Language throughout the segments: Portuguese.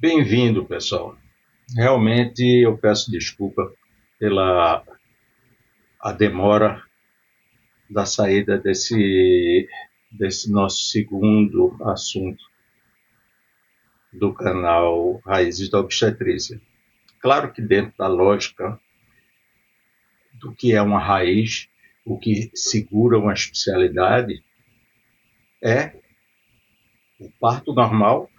Bem-vindo, pessoal. Realmente eu peço desculpa pela a demora da saída desse nosso segundo assunto do canal Raízes da Obstetrícia. Claro que dentro da lógica do que é uma raiz, o que segura uma especialidade é o parto normal,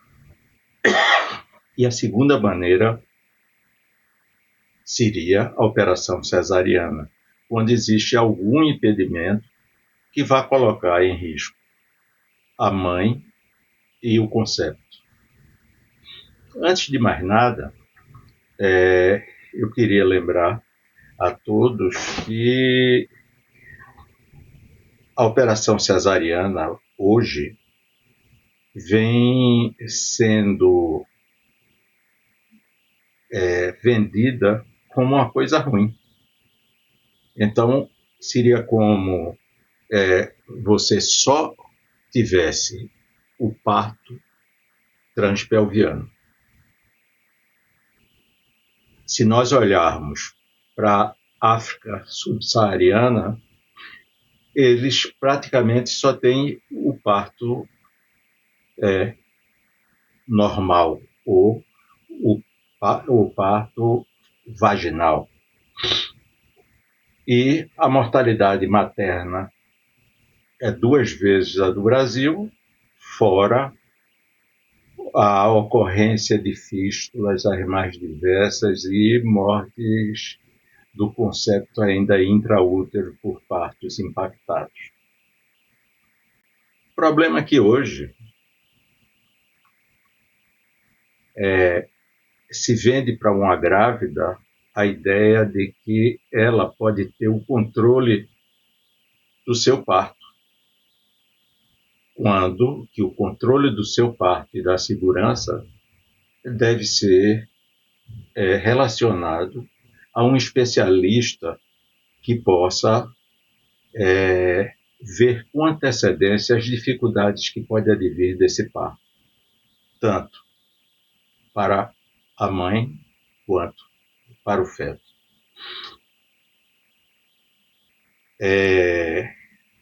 e a segunda maneira seria a operação cesariana, onde existe algum impedimento que vá colocar em risco a mãe e o concepto. Antes de mais nada, eu queria lembrar a todos que a operação cesariana hoje vem sendo vendida como uma coisa ruim. Então, seria como você só tivesse o parto transpelviano. Se nós olharmos para a África subsaariana, eles praticamente só têm o parto normal ou o parto vaginal. E a mortalidade materna é 2 vezes a do Brasil, fora a ocorrência de fístulas as mais diversas e mortes do concepto ainda intraútero por partos impactados. O problema é que hoje se vende para uma grávida a ideia de que ela pode ter o controle do seu parto, quando que o controle do seu parto e da segurança deve ser relacionado a um especialista que possa ver com antecedência as dificuldades que podem advir desse parto, tanto para a mãe quanto para o feto.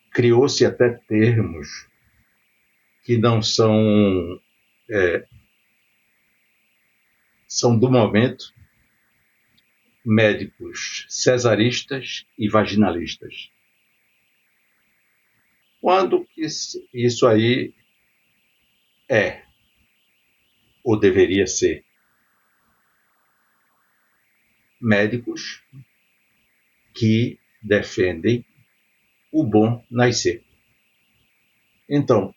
Criou-se até termos que não são do momento, médicos cesaristas e vaginalistas. Quando que isso aí é, ou deveria ser? Médicos que defendem o bom nascer. Então,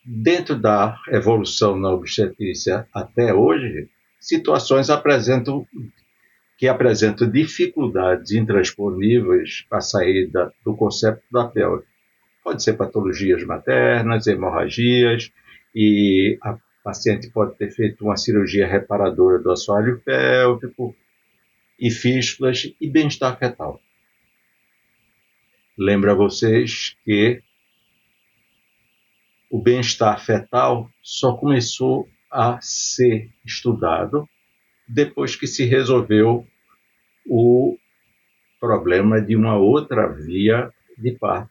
dentro da evolução na obstetrícia até hoje, situações que apresentam dificuldades intransponíveis para a saída do concepto da pelve. Pode ser patologias maternas, hemorragias, e a paciente pode ter feito uma cirurgia reparadora do assoalho pélvico, e fístulas e bem-estar fetal. Lembro a vocês que o bem-estar fetal só começou a ser estudado depois que se resolveu o problema de uma outra via de parto,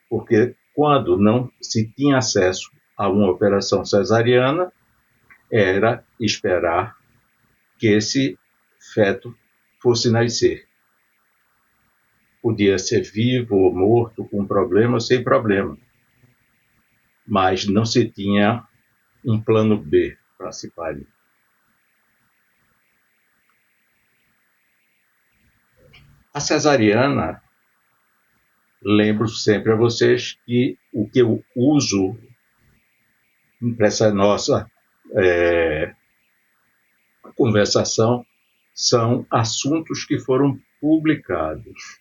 porque quando não se tinha acesso a uma operação cesariana, era esperar que esse feto fosse nascer. Podia ser vivo ou morto, com problema ou sem problema, mas não se tinha um plano B para se parir. A cesariana, lembro sempre a vocês que o que eu uso para essa nossa conversação são assuntos que foram publicados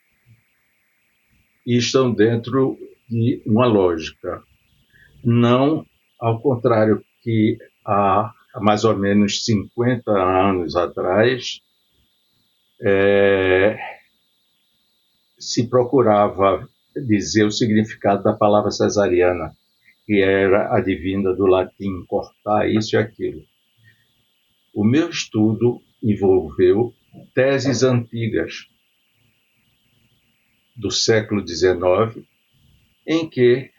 e estão dentro de uma lógica. Não ao contrário que há mais ou menos 50 anos atrás, se procurava dizer o significado da palavra cesariana, que era advinda do latim cortar isso e aquilo. O meu estudo envolveu teses antigas do século XIX, em que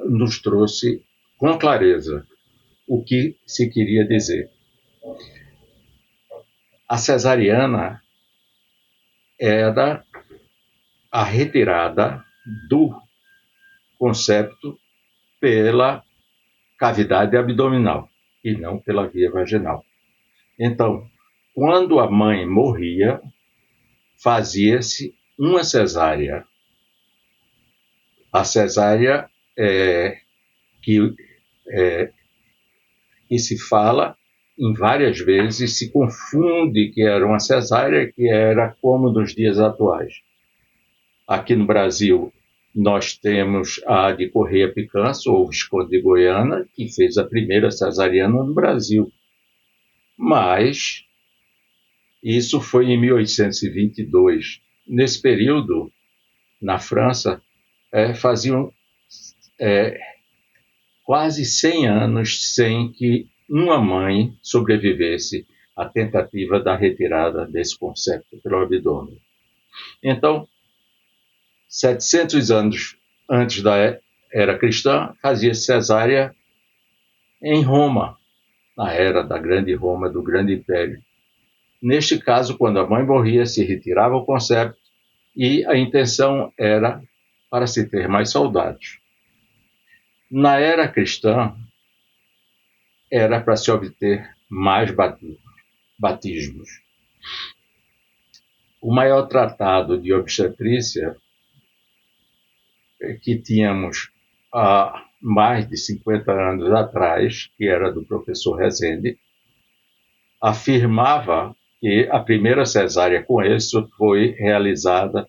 nos trouxe com clareza o que se queria dizer. A cesariana era a retirada do concepto pela cavidade abdominal e não pela via vaginal. Então, quando a mãe morria, fazia-se uma cesárea. A cesárea que se fala em várias vezes, se confunde que era uma cesárea, que era como nos dias atuais. Aqui no Brasil, nós temos a de Correia Picanço, ou Visconde de Goiânia, que fez a primeira cesariana no Brasil. Mas isso foi em 1822. Nesse período, na França, faziam quase 100 anos sem que uma mãe sobrevivesse à tentativa da retirada desse concepto pelo abdômen. Então, 700 anos antes da era cristã, fazia cesárea em Roma, na era da grande Roma, do grande império. Neste caso, quando a mãe morria, se retirava o concepto e a intenção era para se ter mais soldados. Na era cristã, era para se obter mais batismos. O maior tratado de obstetrícia que tínhamos há mais de 50 anos atrás, que era do professor Rezende, afirmava que a primeira cesárea com êxito foi realizada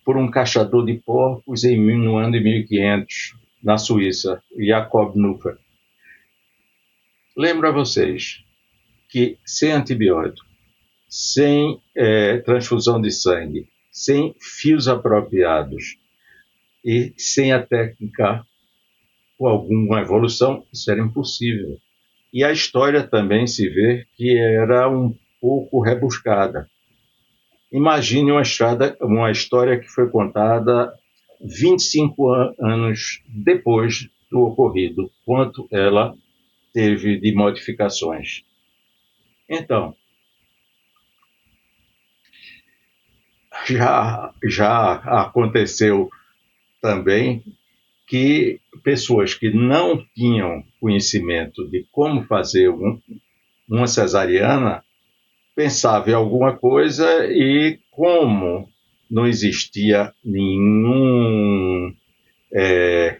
por um caçador de porcos no ano de 1500, na Suíça, Jacob Nufer. Lembro a vocês que sem antibiótico, sem transfusão de sangue, sem fios apropriados e sem a técnica com alguma evolução, isso era impossível. E a história também se vê que era um pouco rebuscada. Imagine uma história que foi contada 25 anos depois do ocorrido, quanto ela teve de modificações. Então, já aconteceu também que pessoas que não tinham conhecimento de como fazer uma cesariana pensavam em alguma coisa e, como não existia nenhum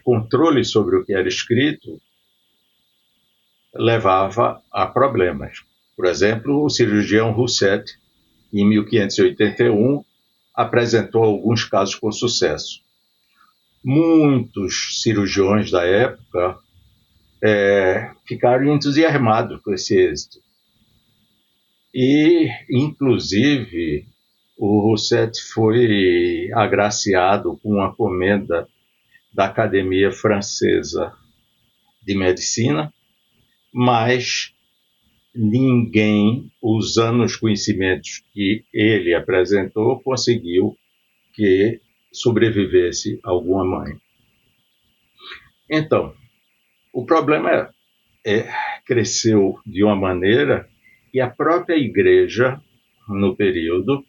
controle sobre o que era escrito, levava a problemas. Por exemplo, o cirurgião Rousset, em 1581, apresentou alguns casos com sucesso. Muitos cirurgiões da época ficaram entusiasmados com esse êxito. E, inclusive, o Rousset foi agraciado com uma comenda da Academia Francesa de Medicina, mas ninguém, usando os conhecimentos que ele apresentou, conseguiu que sobrevivesse alguma mãe. Então, o problema cresceu de uma maneira que a própria igreja, no período,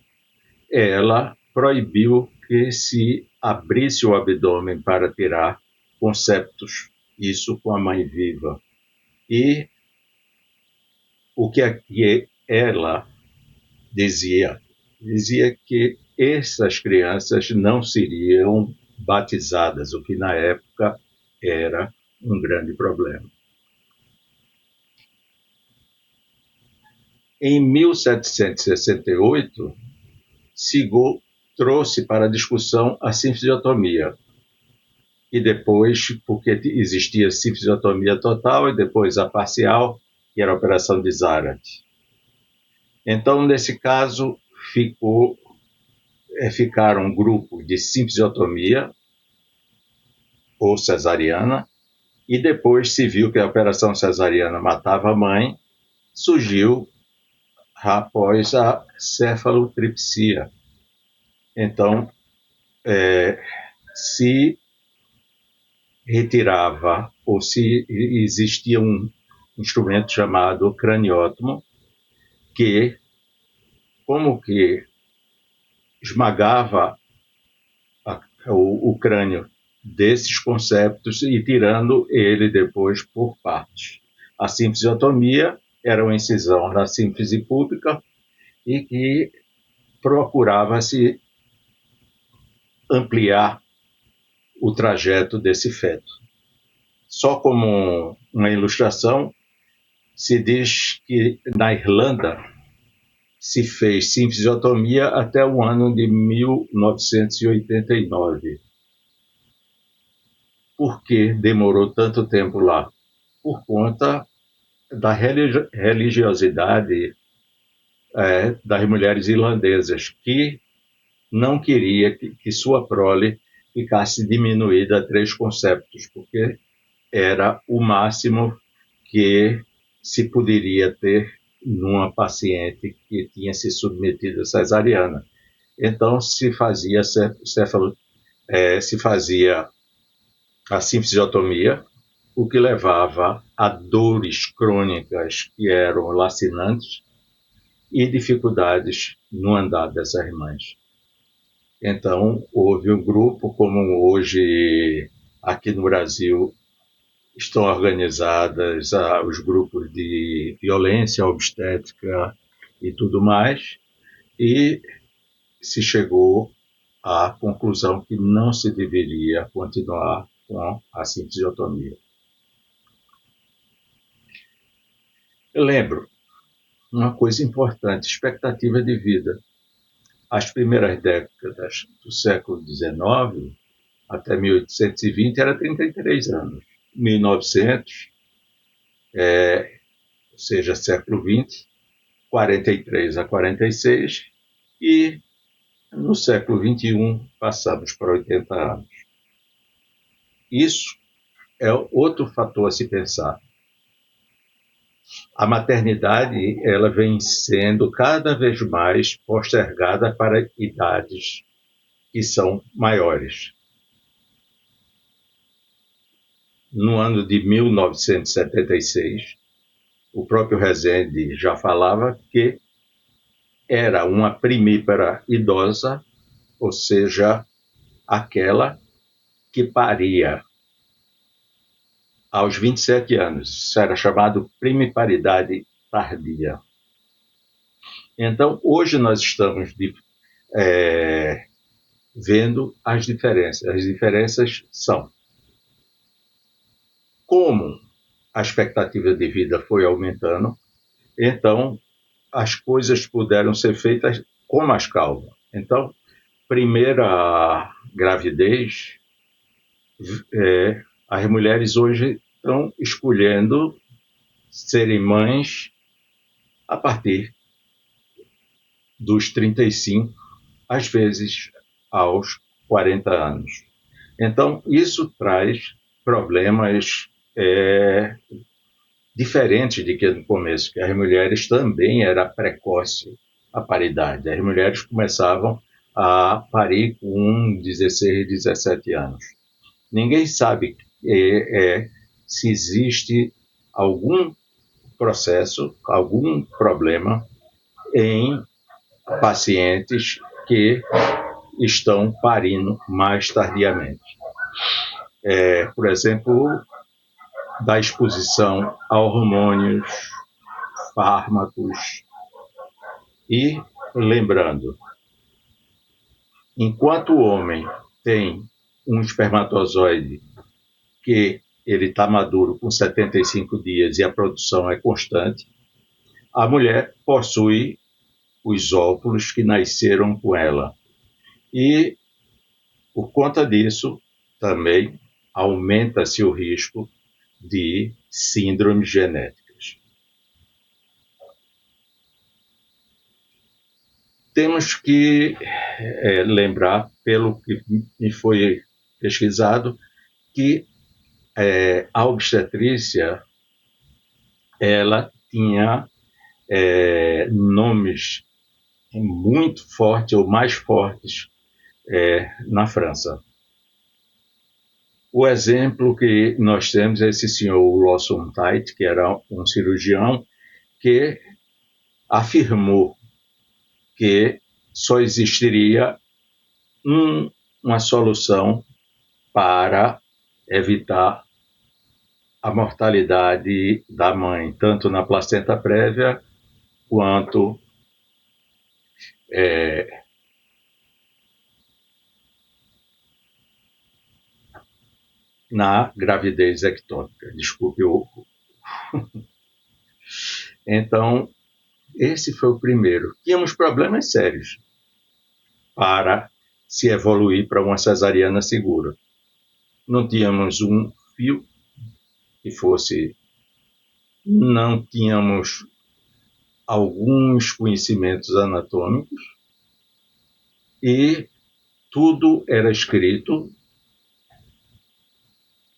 ela proibiu que se abrisse o abdômen para tirar conceptos, isso com a mãe viva. E o que ela dizia que essas crianças não seriam batizadas, o que na época era um grande problema. Em 1768, Sigot trouxe para discussão a sinfisiotomia. E depois, porque existia sinfisiotomia total e depois a parcial, que era a operação de Zarat. Então, nesse caso, ficaram um grupo de sinfisiotomia ou cesariana e depois se viu que a operação cesariana matava a mãe, surgiu após a cefalotripsia. Então, se retirava, ou se existia um instrumento chamado craniótomo, que como que esmagava o crânio desses conceptos e tirando ele depois por partes. A sinfisiotomia era uma incisão na sínfise púbica e que procurava-se ampliar o trajeto desse feto. Só como uma ilustração, se diz que na Irlanda se fez sinfisiotomia até o ano de 1989. Por que demorou tanto tempo lá? Por conta da religiosidade das mulheres irlandesas, que não queria que sua prole ficasse diminuída a 3 conceptos, porque era o máximo que se poderia ter numa paciente que tinha se submetido a cesariana. Então se fazia a sinfisiotomia, o que levava a dores crônicas que eram lacinantes e dificuldades no andar dessas mães. Então, houve um grupo, como hoje aqui no Brasil estão organizadas os grupos de violência obstétrica e tudo mais, e se chegou à conclusão que não se deveria continuar com a sinfisiotomia. Eu lembro uma coisa importante, expectativa de vida. As primeiras décadas do século XIX, até 1820, era 33 anos. 1900, ou seja, século XX, 43 a 46, e no século XXI passamos para 80 anos. Isso é outro fator a se pensar. A maternidade ela vem sendo cada vez mais postergada para idades que são maiores. No ano de 1976, o próprio Rezende já falava que era uma primípara idosa, ou seja, aquela que paria aos 27 anos. Isso era chamado primiparidade tardia. Então, hoje nós estamos vendo as diferenças. As diferenças são como a expectativa de vida foi aumentando, então as coisas puderam ser feitas com mais calma. Então, primeira gravidez, as mulheres hoje estão escolhendo serem mães a partir dos 35, às vezes aos 40 anos. Então, isso traz problemas diferentes de que no começo, que as mulheres também era precoce a paridade. As mulheres começavam a parir com 16, 17 anos. Ninguém sabe se existe algum processo, algum problema em pacientes que estão parindo mais tardiamente. Por exemplo, da exposição a hormônios, fármacos. E lembrando, enquanto o homem tem um espermatozoide que ele está maduro com 75 dias e a produção é constante, a mulher possui os óvulos que nasceram com ela. E, por conta disso, também aumenta-se o risco de síndromes genéticas. Temos que lembrar, pelo que me foi pesquisado, que a obstetrícia, ela tinha nomes muito fortes, ou mais fortes, na França. O exemplo que nós temos é esse senhor Lawson Tait, que era um cirurgião que afirmou que só existiria uma solução para evitar a mortalidade da mãe, tanto na placenta prévia quanto na gravidez ectôpica. Desculpe o. Então, esse foi o primeiro. Tínhamos problemas sérios para se evoluir para uma cesariana segura. Não tínhamos um fio que fosse. Não tínhamos alguns conhecimentos anatômicos e tudo era escrito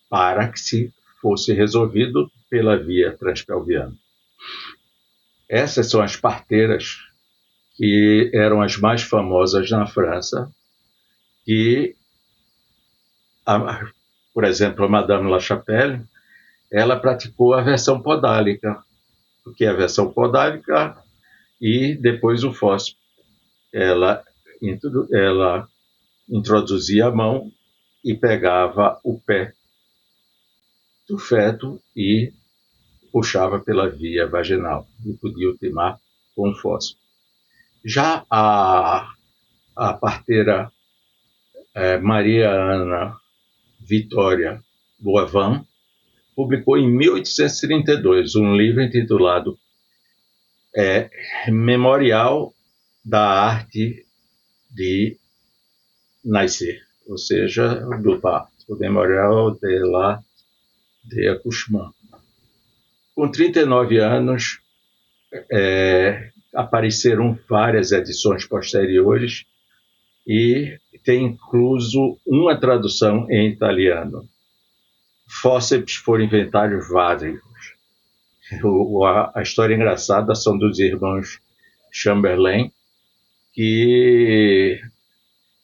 para que se fosse resolvido pela via transpelviana. Essas são as parteiras que eram as mais famosas na França, que, por exemplo, a Madame Lachapelle, ela praticou a versão podálica, que é a versão podálica e depois o fósforo. Ela introduzia a mão e pegava o pé do feto e puxava pela via vaginal e podia ultimar com fósforo. Já a parteira Maria Ana Vitória Boivin publicou em 1832 um livro intitulado Memorial da Arte de Nascer, ou seja, do parto, o Memorial de l'Art d'accouchement. Com 39 anos, apareceram várias edições posteriores e tem incluso uma tradução em italiano. Fórceps foram inventados vários. A história engraçada são dos irmãos Chamberlain, que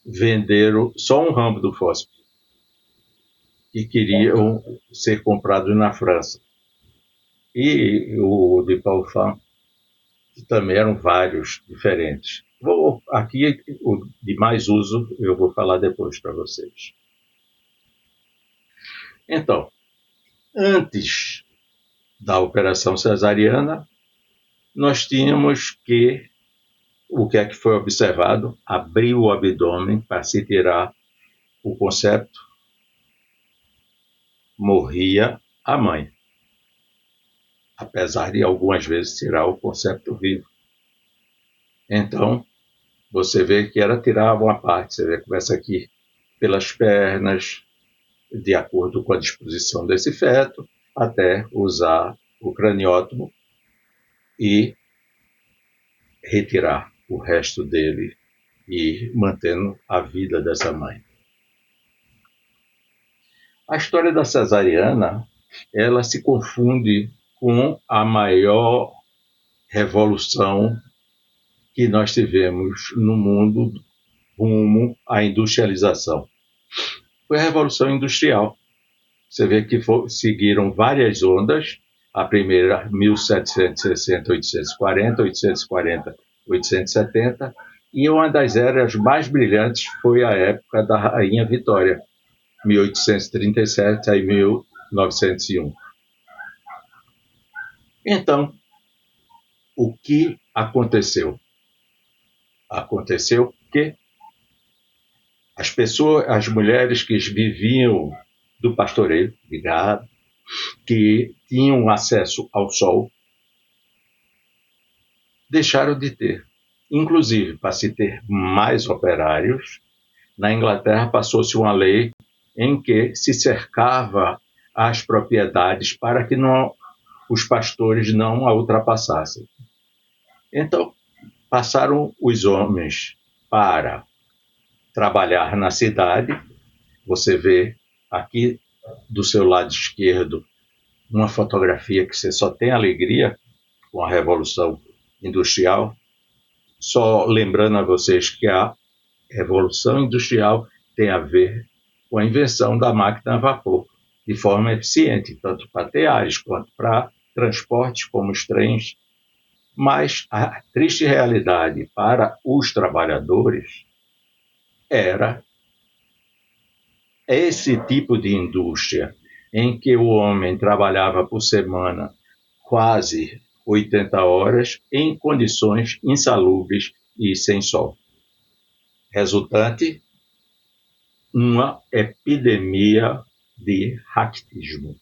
venderam só um ramo do fósforo e queriam ser comprados na França. E o de Paulfin, que também eram vários diferentes. Aqui, o de mais uso, eu vou falar depois para vocês. Então, antes da operação cesariana, nós tínhamos que, o que é que foi observado? Abrir o abdômen para se tirar o concepto, morria a mãe, apesar de algumas vezes tirar o concepto vivo. Então, você vê que era tirar uma parte, você vê, começa aqui pelas pernas, de acordo com a disposição desse feto, até usar o craniótomo e retirar o resto dele e mantendo a vida dessa mãe. A história da cesariana, ela se confunde com a maior revolução que nós tivemos no mundo rumo à industrialização. Foi a Revolução Industrial. Você vê que seguiram várias ondas. A primeira, 1760, 840, 840, 870. E uma das eras mais brilhantes foi a época da Rainha Vitória, 1837 a 1901. Então, o que aconteceu? Aconteceu que as mulheres que viviam do pastoreio de gado, que tinham acesso ao sol, deixaram de ter. Inclusive, para se ter mais operários, na Inglaterra passou-se uma lei em que se cercava as propriedades para que os pastores não a ultrapassassem. Então, passaram os homens para trabalhar na cidade. Você vê aqui do seu lado esquerdo uma fotografia que você só tem alegria com a Revolução Industrial, só lembrando a vocês que a Revolução Industrial tem a ver com a invenção da máquina a vapor de forma eficiente, tanto para teares quanto para transportes como os trens. Mas a triste realidade para os trabalhadores era esse tipo de indústria em que o homem trabalhava por semana quase 80 horas em condições insalubres e sem sol. Resultante, uma epidemia de raquitismo.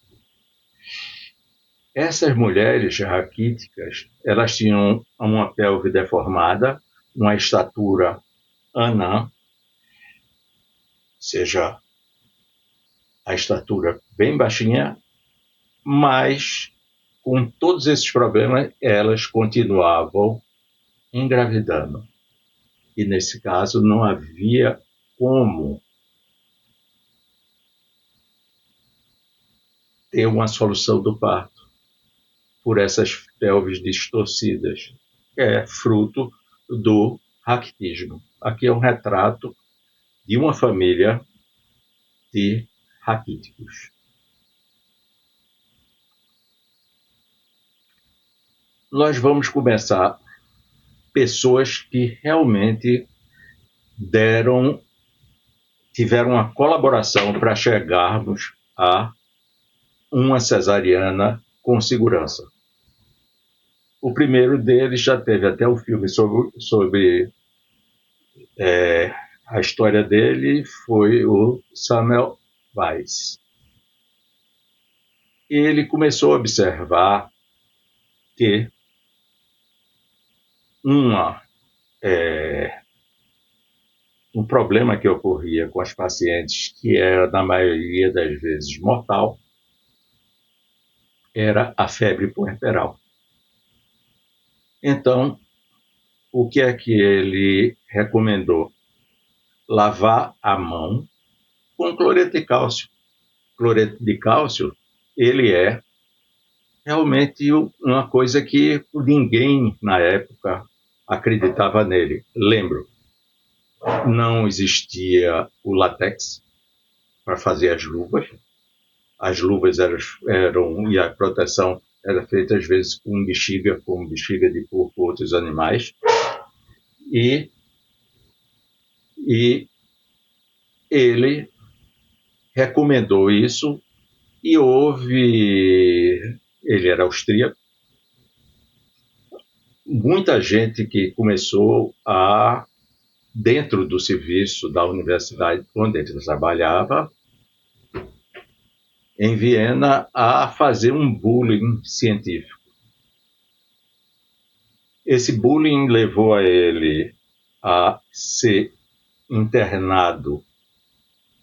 Essas mulheres raquíticas, elas tinham uma pelve deformada, uma estatura anã, seja, a estatura bem baixinha, mas com todos esses problemas, elas continuavam engravidando. E nesse caso não havia como ter uma solução do parto por essas pelvis distorcidas, que é fruto do raquitismo. Aqui é um retrato de uma família de raquíticos. Nós vamos começar pessoas que realmente tiveram uma colaboração para chegarmos a uma cesariana com segurança. O primeiro deles já teve até um filme sobre a história dele, foi o Samuel Weiss. Ele começou a observar que um problema que ocorria com as pacientes, que era, na maioria das vezes, mortal, era a febre puerperal. Então, o que é que ele recomendou? Lavar a mão com cloreto de cálcio. Cloreto de cálcio, ele é realmente uma coisa que ninguém, na época, acreditava nele. Lembro, não existia o látex para fazer as luvas. As luvas eram e a proteção era feita, às vezes, com bexiga de porco ou outros animais. E ele recomendou isso e ele era austríaco, muita gente que começou dentro do serviço da universidade onde ele trabalhava, em Viena, a fazer um bullying científico. Esse bullying levou a ele a ser internado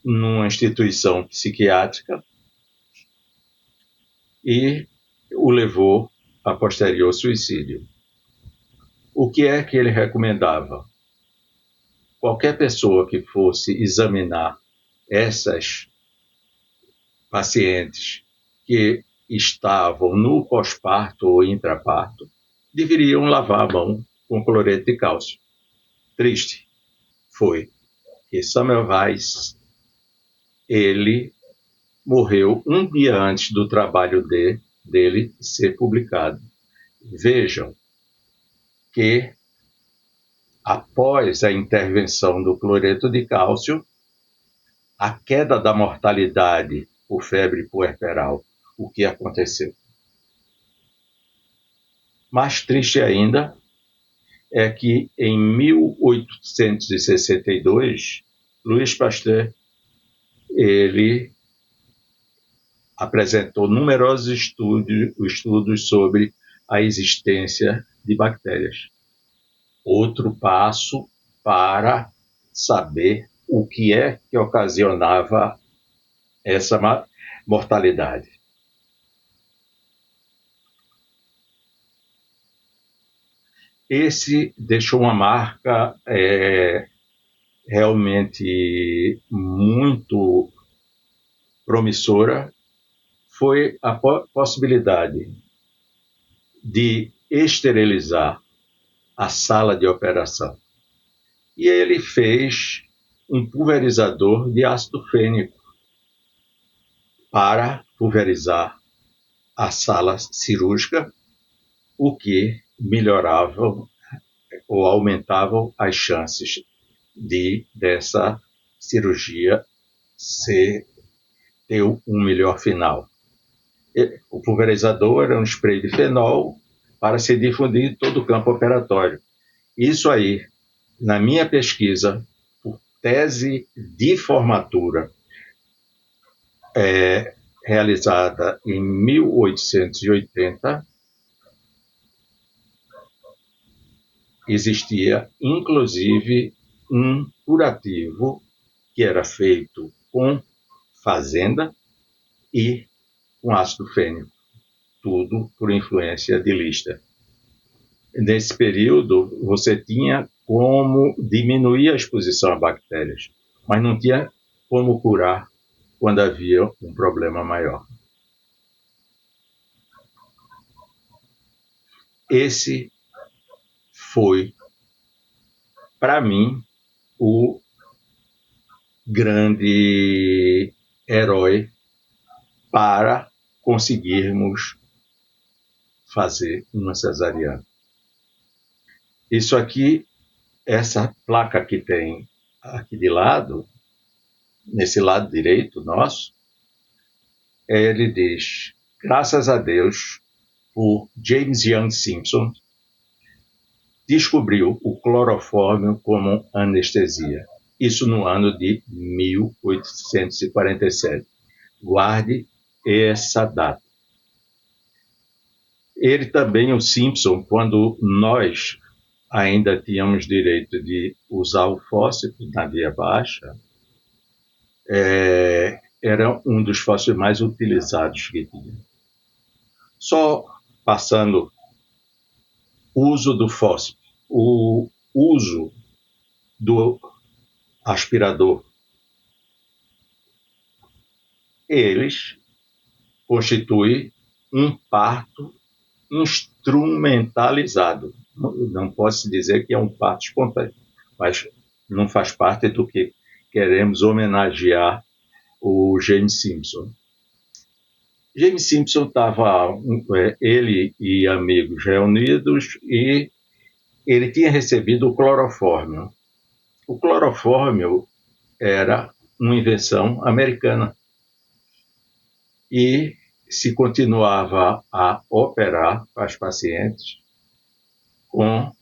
numa instituição psiquiátrica e o levou a posterior suicídio. O que é que ele recomendava? Qualquer pessoa que fosse examinar essas pacientes que estavam no pós-parto ou intraparto deveriam lavar a mão com cloreto de cálcio. Triste foi que Samuel Weiss, ele morreu um dia antes do trabalho dele ser publicado. Vejam que, após a intervenção do cloreto de cálcio, a queda da mortalidade por febre puerperal, o que aconteceu. Mais triste ainda é que, em 1862, Louis Pasteur ele apresentou numerosos estudos sobre a existência de bactérias. Outro passo para saber o que é que ocasionava essa mortalidade. Esse deixou uma marca realmente muito promissora foi a possibilidade de esterilizar a sala de operação. E ele fez um pulverizador de ácido fênico para pulverizar a sala cirúrgica, o que melhorava ou aumentava as chances dessa cirurgia ter um melhor final. O pulverizador era um spray de fenol para se difundir em todo o campo operatório. Isso aí, na minha pesquisa, por tese de formatura, realizada em 1880, existia, inclusive, um curativo que era feito com fazenda e com ácido fênico, tudo por influência de Lister. Nesse período, você tinha como diminuir a exposição a bactérias, mas não tinha como curar quando havia um problema maior. Esse foi, para mim, o grande herói para conseguirmos fazer uma cesariana. Isso aqui, essa placa que tem aqui de lado, nesse lado direito nosso, ele diz: graças a Deus, o James Young Simpson descobriu o clorofórmio como anestesia. Isso no ano de 1847. Guarde essa data. Ele também, o Simpson, quando nós ainda tínhamos direito de usar o fósforo na via baixa, era um dos fósforos mais utilizados que tinha. Só passando o uso do fósforo, o uso do aspirador, eles constituem um parto instrumentalizado. Não pode-se dizer que é um parto espontâneo, mas não faz parte do que queremos homenagear o James Simpson. James Simpson estava, ele e amigos reunidos, e ele tinha recebido o clorofórmio. O clorofórmio era uma invenção americana e se continuava a operar as pacientes com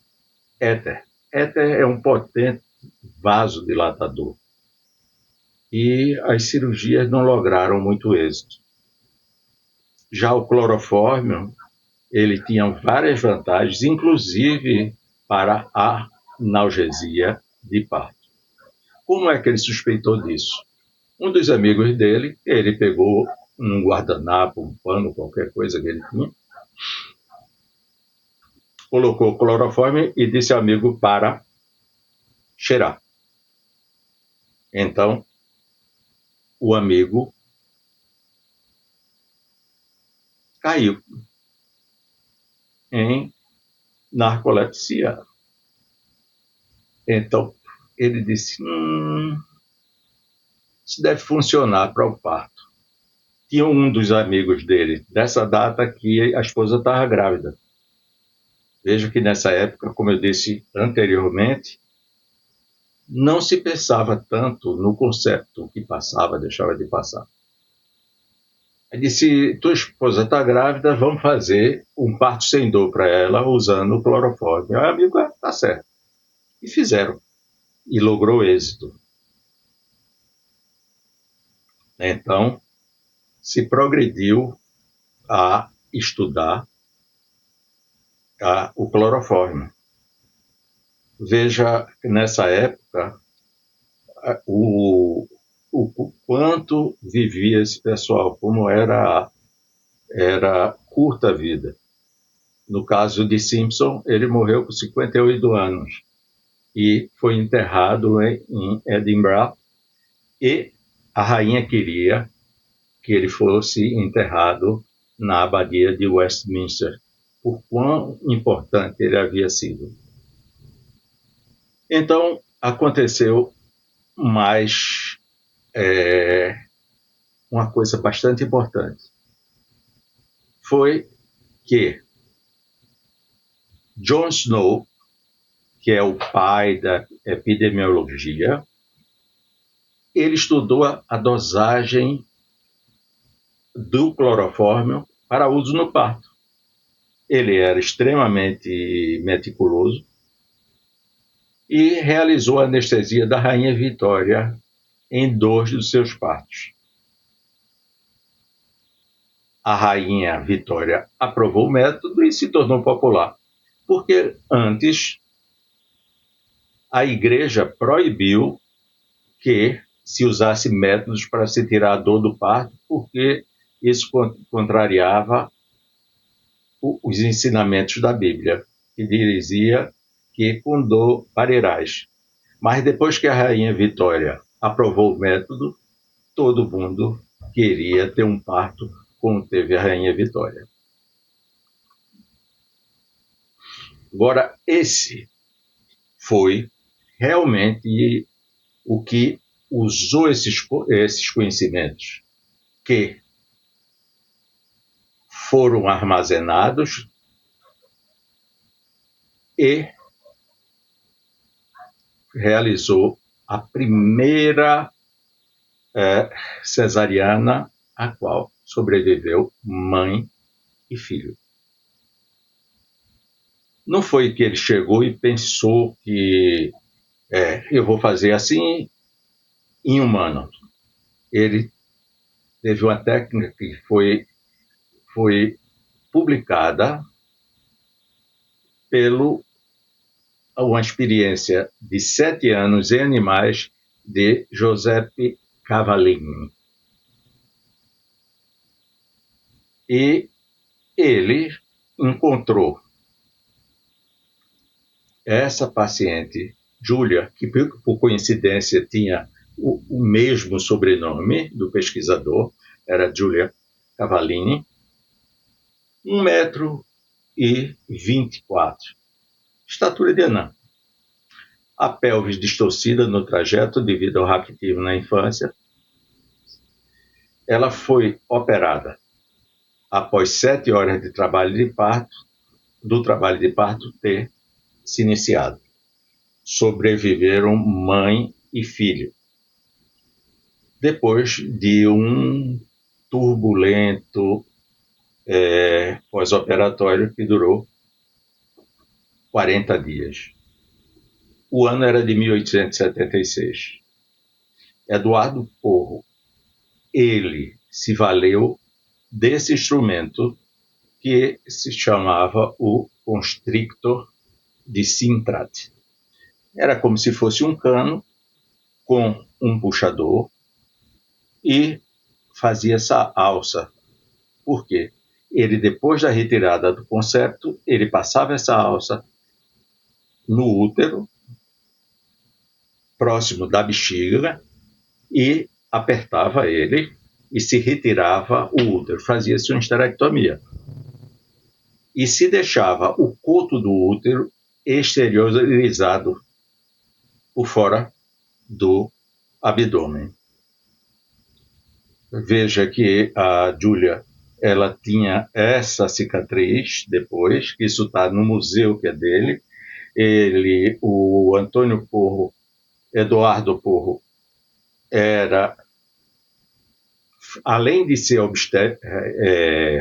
éter. Éter é um potente vasodilatador e as cirurgias não lograram muito êxito. Já o clorofórmio, ele tinha várias vantagens, inclusive para a analgesia de parto. Como é que ele suspeitou disso? Um dos amigos dele, ele pegou um guardanapo, um pano, qualquer coisa que ele tinha, colocou o clorofórmio e disse ao amigo para cheirar. Então, o amigo caiu em narcolepsia. Então, ele disse, isso deve funcionar para o parto. Tinha um dos amigos dele, dessa data, que a esposa estava grávida. Veja que nessa época, como eu disse anteriormente, não se pensava tanto no concepto que passava, deixava de passar. Ele disse, tua esposa está grávida, vamos fazer um parto sem dor para ela usando o clorofórmio. Meu amigo, está certo. E fizeram. E logrou êxito. Então, se progrediu a estudar o clorofórmio. Veja que nessa época o quanto vivia esse pessoal, como era curta a vida. No caso de Simpson, ele morreu com 58 anos e foi enterrado em Edinburgh, e a rainha queria que ele fosse enterrado na abadia de Westminster, por quão importante ele havia sido. Então, aconteceu mais uma coisa bastante importante. Foi que John Snow, que é o pai da epidemiologia, ele estudou a dosagem do clorofórmio para uso no parto. Ele era extremamente meticuloso e realizou a anestesia da Rainha Vitória em 2 dos seus partos. A Rainha Vitória aprovou o método e se tornou popular, porque antes a Igreja proibiu que se usasse métodos para se tirar a dor do parto, porque isso contrariava os ensinamentos da Bíblia, que dizia que com dor parirás. Mas depois que a Rainha Vitória aprovou o método, todo mundo queria ter um parto como teve a Rainha Vitória. Agora, esse foi realmente o que usou esses conhecimentos que foram armazenados e realizou a primeira cesariana a qual sobreviveu mãe e filho. Não foi que ele chegou e pensou que eu vou fazer assim em humano. Ele teve uma técnica que foi publicada pelo uma experiência de 7 anos em animais de Giuseppe Cavallini. E ele encontrou essa paciente, Júlia, que por coincidência tinha o mesmo sobrenome do pesquisador, era Giulia Cavallini, 1,24 m, estatura de anã. A pelvis distorcida no trajeto devido ao raquitismo na infância. Ela foi operada após 7 horas de trabalho de parto, do trabalho de parto ter se iniciado. Sobreviveram mãe e filho. Depois de um turbulento pós-operatório que durou 40 dias. O ano era de 1876. Eduardo Porro, ele se valeu desse instrumento que se chamava o constrictor de Sintrat. Era como se fosse um cano com um puxador e fazia essa alça. Por quê? Ele, depois da retirada do concepto, ele passava essa alça no útero, próximo da bexiga, e apertava ele e se retirava o útero. Fazia-se uma esterectomia. E se deixava o coto do útero exteriorizado por fora do abdômen. Veja que a Júlia, ela tinha essa cicatriz depois, isso está no museu que é dele. O Antônio Porro, Eduardo Porro, era, além de ser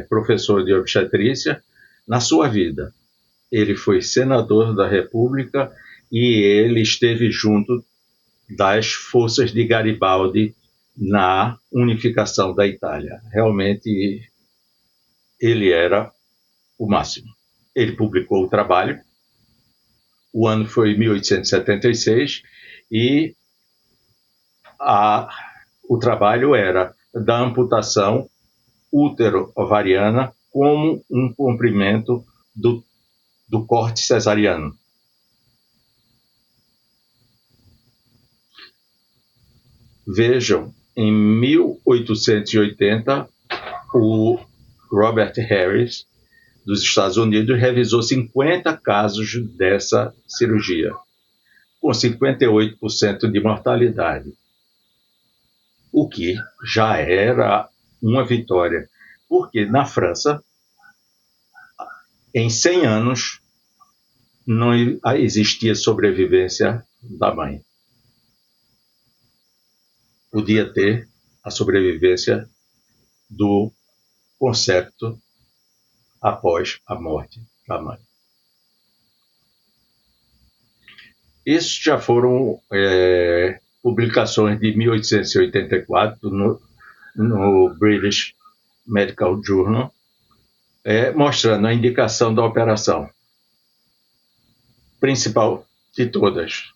professor de obstetrícia, na sua vida, ele foi senador da República e ele esteve junto das forças de Garibaldi na unificação da Itália. Realmente, ele era o máximo. Ele publicou o trabalho, o ano foi 1876, e o trabalho era da amputação útero-ovariana como um comprimento do corte cesariano. Vejam Em 1880, o Robert Harris, dos Estados Unidos, revisou 50 casos dessa cirurgia, com 58% de mortalidade, o que já era uma vitória, porque na França, em 100 anos, não existia sobrevivência da mãe. Podia ter a sobrevivência do concepto após a morte da mãe. Isso já foram publicações de 1884 no British Medical Journal, mostrando a indicação da operação. Principal de todas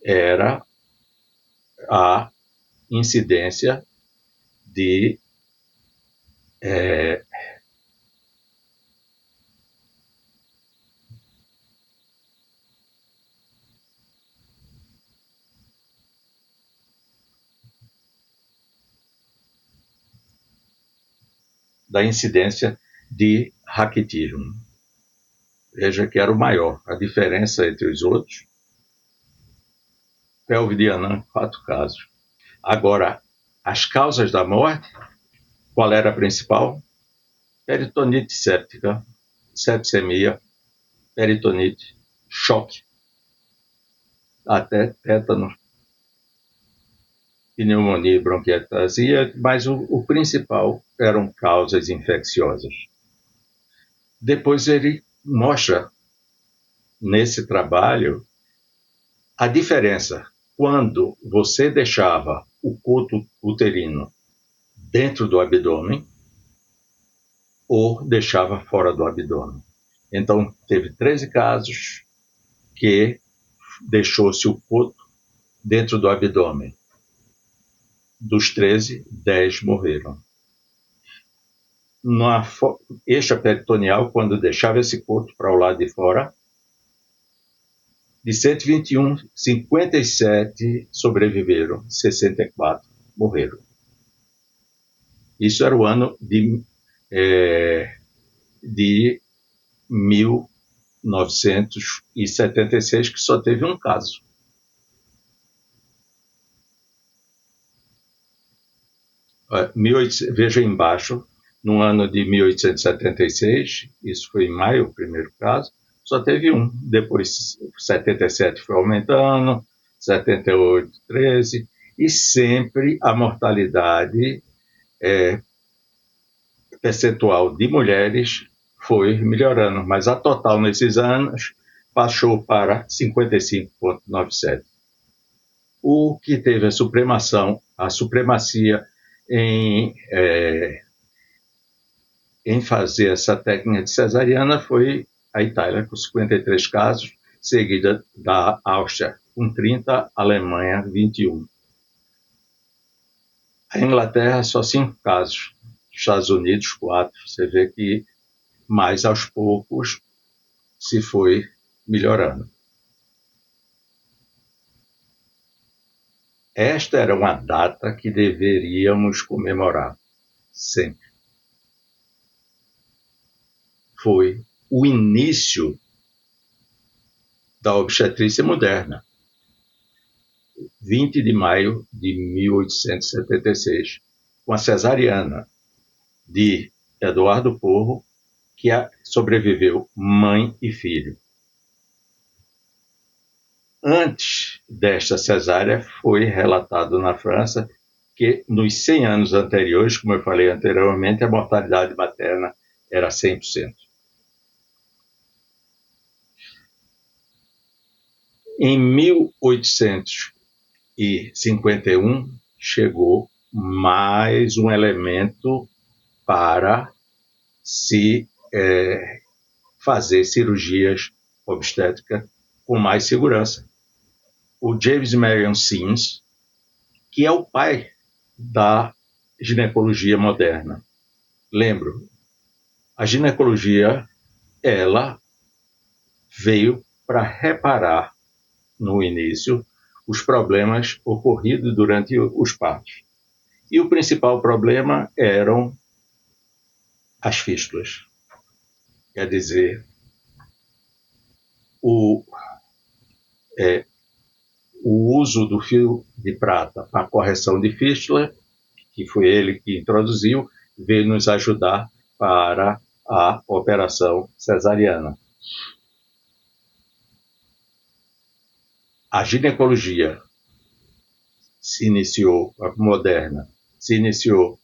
era a incidência de Ractium. Veja que era o maior. A diferença entre os outros, pelve de anã, 4 casos. Agora, as causas da morte, qual era a principal? Peritonite séptica, sepsemia, peritonite, choque, até tétano, pneumonia e bronquiectasia, mas o principal eram causas infecciosas. Depois ele mostra, nesse trabalho, a diferença quando você deixava o coto uterino dentro do abdômen ou deixava fora do abdômen. Então, teve 13 casos que deixou-se o coto dentro do abdômen. Dos 13, 10 morreram. Na extraperitoneal, quando deixava esse coto para o lado de fora, de 121, 57 sobreviveram, 64 morreram. Isso era o ano de 1976, que só teve um caso. Veja embaixo, no ano de 1876, isso foi em maio, o primeiro caso, só teve um. Depois, 77 foi aumentando, 78, 13, e sempre a mortalidade percentual de mulheres foi melhorando, mas a total nesses anos baixou para 55,97. O que teve a supremacia em fazer essa técnica de cesariana foi a Itália, com 53 casos, seguida da Áustria, com 30, Alemanha, 21. A Inglaterra, só 5 casos. Estados Unidos, 4. Você vê que mais aos poucos se foi melhorando. Esta era uma data que deveríamos comemorar sempre. Foi o início da obstetrícia moderna. 20 de maio de 1876, com a cesariana de Eduardo Porro, que sobreviveu mãe e filho. Antes desta cesárea, foi relatado na França que nos 100 anos anteriores, como eu falei anteriormente, a mortalidade materna era 100%. Em 1851, chegou mais um elemento para se fazer cirurgias obstétricas com mais segurança. O James Marion Sims, que é o pai da ginecologia moderna. Lembro, a ginecologia, ela veio para reparar, no início, os problemas ocorridos durante os partos. E o principal problema eram as fístulas. Quer dizer, o uso do fio de prata para correção de fístula, que foi ele que introduziu, veio nos ajudar para a operação cesariana. A ginecologia a moderna, se iniciou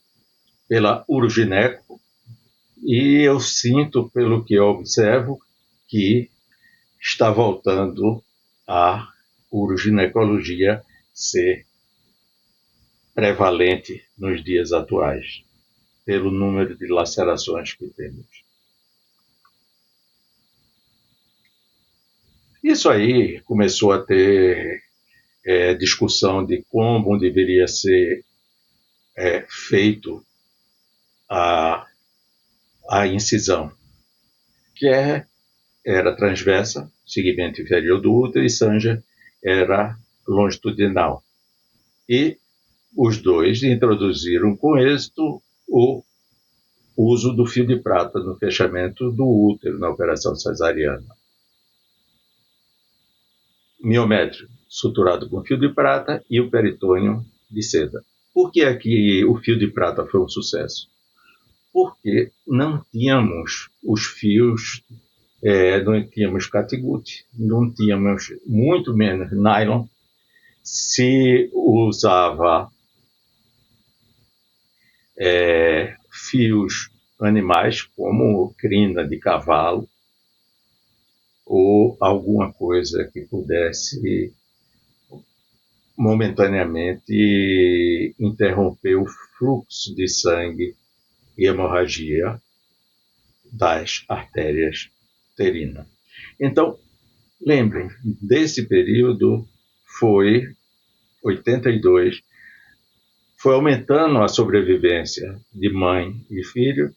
pela urogineco, e eu sinto, pelo que eu observo, que está voltando a uroginecologia ser prevalente nos dias atuais, pelo número de lacerações que temos. Isso aí começou a ter discussão de como deveria ser feito a incisão, que era transversa, segmento inferior do útero, e Sanger era longitudinal. E os dois introduziram com êxito o uso do fio de prata no fechamento do útero na operação cesariana. Miométrio suturado com fio de prata e o peritônio de seda. Por que aqui o fio de prata foi um sucesso? Porque não tínhamos os fios, não tínhamos catgut, não tínhamos muito menos nylon, se usava fios animais como crina de cavalo ou alguma coisa que pudesse momentaneamente interromper o fluxo de sangue e hemorragia das artérias uterinas. Então, lembrem, desse período foi 82, foi aumentando a sobrevivência de mãe e filho.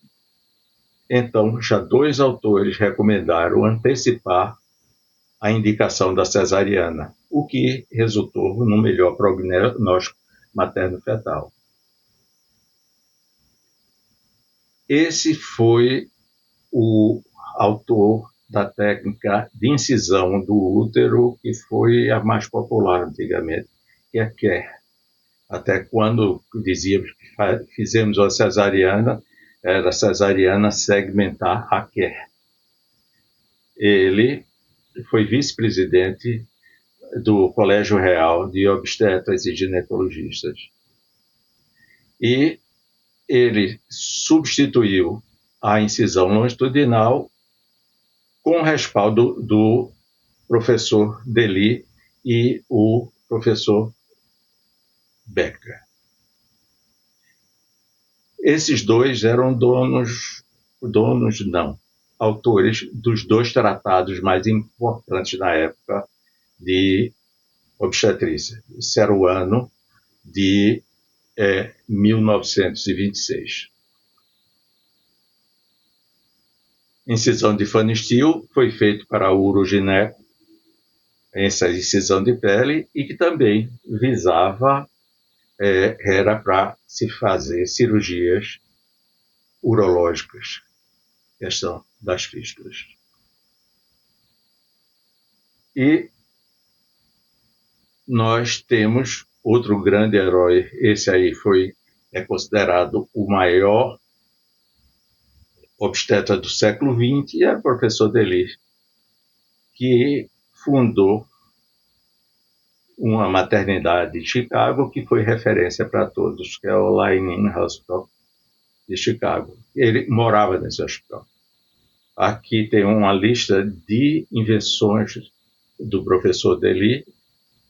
Então, já 2 autores recomendaram antecipar a indicação da cesariana, o que resultou no melhor prognóstico materno-fetal. Esse foi o autor da técnica de incisão do útero, que foi a mais popular antigamente, que é Kerr. Até quando dizíamos que fizemos a cesariana, era cesariana segmentar a Kerr. Ele foi vice-presidente do Colégio Real de Obstetras e Ginecologistas. E ele substituiu a incisão longitudinal com o respaldo do professor Dely e o professor Becker. Esses dois eram autores dos 2 tratados mais importantes na época de obstetrícia. Esse era o ano de 1926. Incisão de Fanny Steele foi feita para a urogineco, essa incisão de pele, e que também visava, era para se fazer cirurgias urológicas, questão das fístulas. E nós temos outro grande herói, esse aí é considerado o maior obstetra do século XX, e é o professor Dely, que fundou uma maternidade em Chicago que foi referência para todos, que é o Lying-in Hospital de Chicago. Ele morava nesse hospital. Aqui tem uma lista de invenções do professor Dely,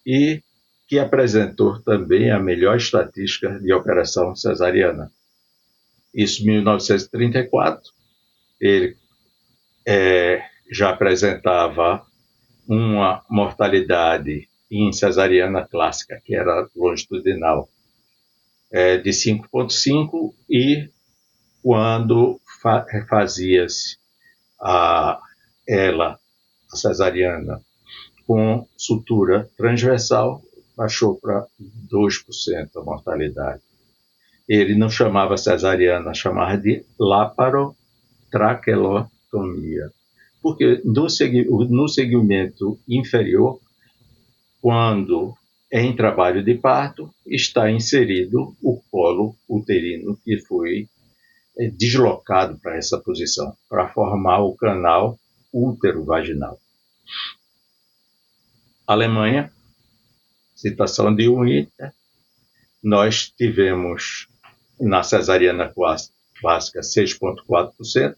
e que apresentou também a melhor estatística de operação cesariana. Isso em 1934, ele já apresentava uma mortalidade em cesariana clássica, que era longitudinal, de 5,5, e quando fazia-se a cesariana com sutura transversal, baixou para 2% a mortalidade. Ele não chamava cesariana, chamava de laparotraqueotomia, porque no segmento inferior, quando em trabalho de parto, está inserido o colo uterino que foi deslocado para essa posição, para formar o canal útero-vaginal. Alemanha, citação de Winter, nós tivemos na cesariana clássica 6,4%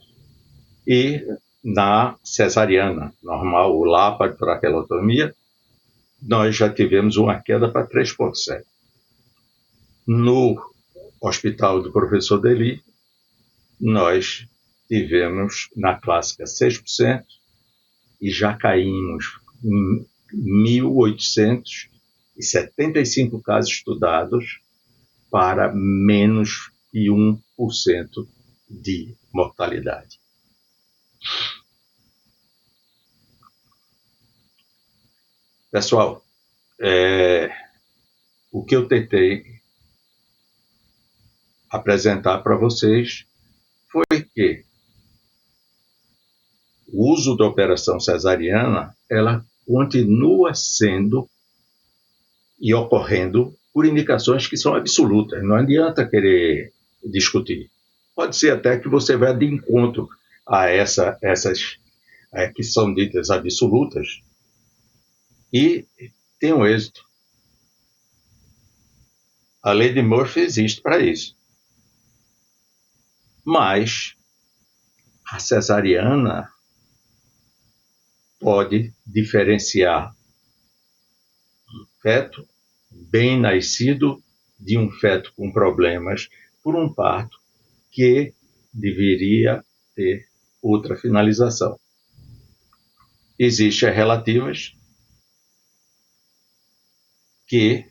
e na cesariana normal, o laparotraqueotomia, nós já tivemos uma queda para 3,7%. No hospital do professor Deli, nós tivemos na clássica 6% e já caímos em 1.875 casos estudados para menos de 1% de mortalidade. Pessoal, o que eu tentei apresentar para vocês foi que o uso da operação cesariana, ela continua sendo e ocorrendo por indicações que são absolutas. Não adianta querer discutir. Pode ser até que você vá de encontro a essas que são ditas absolutas e tenha um êxito. A lei de Murphy existe para isso. Mas a cesariana pode diferenciar um feto bem nascido de um feto com problemas por um parto que deveria ter outra finalização. Existem relativas que,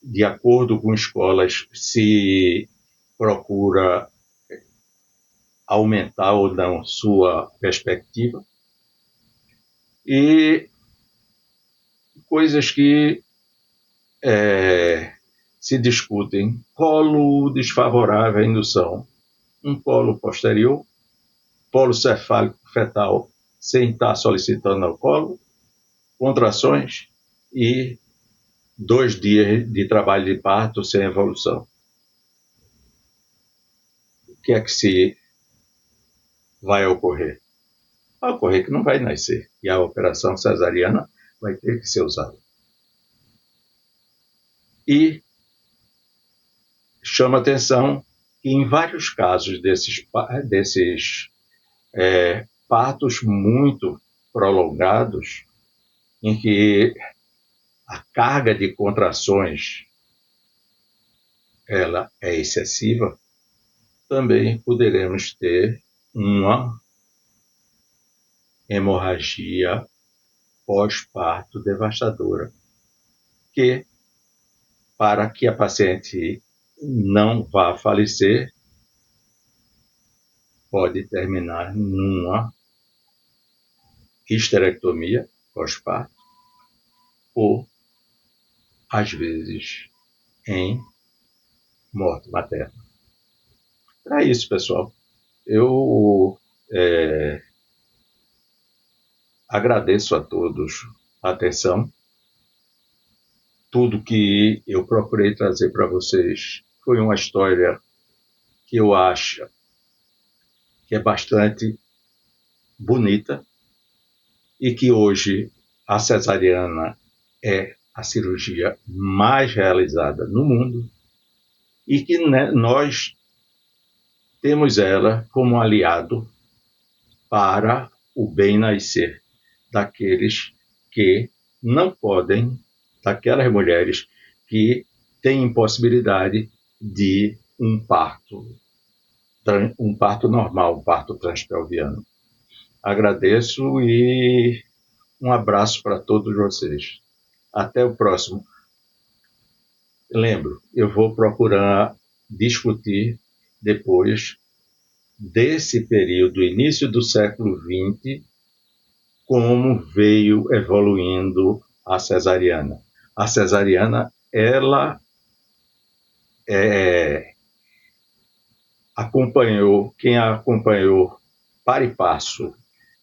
de acordo com escolas, se procura aumentar ou não sua perspectiva, e coisas que se discutem. Colo desfavorável à indução, um colo posterior, polo cefálico fetal sem estar solicitando ao colo, contrações e 2 dias de trabalho de parto sem evolução. O que é que se vai ocorrer? Vai ocorrer que não vai nascer, e a operação cesariana vai ter que ser usada. E chama atenção que em vários casos desses partos muito prolongados, em que a carga de contrações ela é excessiva, também poderemos ter uma hemorragia pós-parto devastadora, que, para que a paciente não vá falecer, pode terminar numa histerectomia pós-parto ou, às vezes, em morte materna. Para isso, pessoal, eu agradeço a todos a atenção. Tudo que eu procurei trazer para vocês foi uma história que eu acho que é bastante bonita e que hoje a cesariana é a cirurgia mais realizada no mundo e que nós temos ela como aliado para o bem-nascer daqueles que não podem, daquelas mulheres que têm impossibilidade de um parto normal, um parto transpelviano. Agradeço e um abraço para todos vocês. Até o próximo. Lembro, eu vou procurar discutir depois desse período, início do século XX, como veio evoluindo a cesariana. A cesariana, ela quem acompanhou para e passo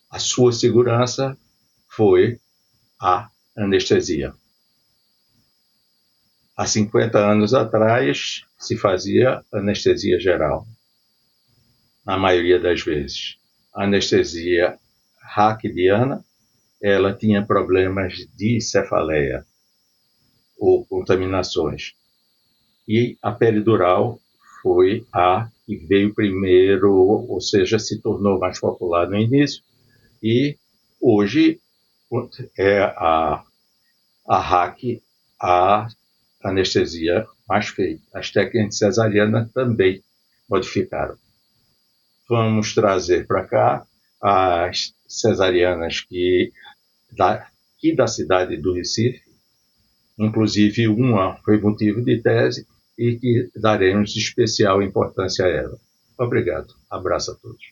a sua segurança foi a anestesia. Há 50 anos atrás, se fazia anestesia geral, na maioria das vezes. A anestesia raquidiana, ela tinha problemas de cefaleia ou contaminações. E a peridural foi a que veio primeiro, ou seja, se tornou mais popular no início, e hoje é a RAC a anestesia mais feita. As técnicas cesarianas também modificaram. Vamos trazer para cá as cesarianas aqui da cidade do Recife, inclusive uma foi motivo de tese e que daremos especial importância a ela. Obrigado. Abraço a todos.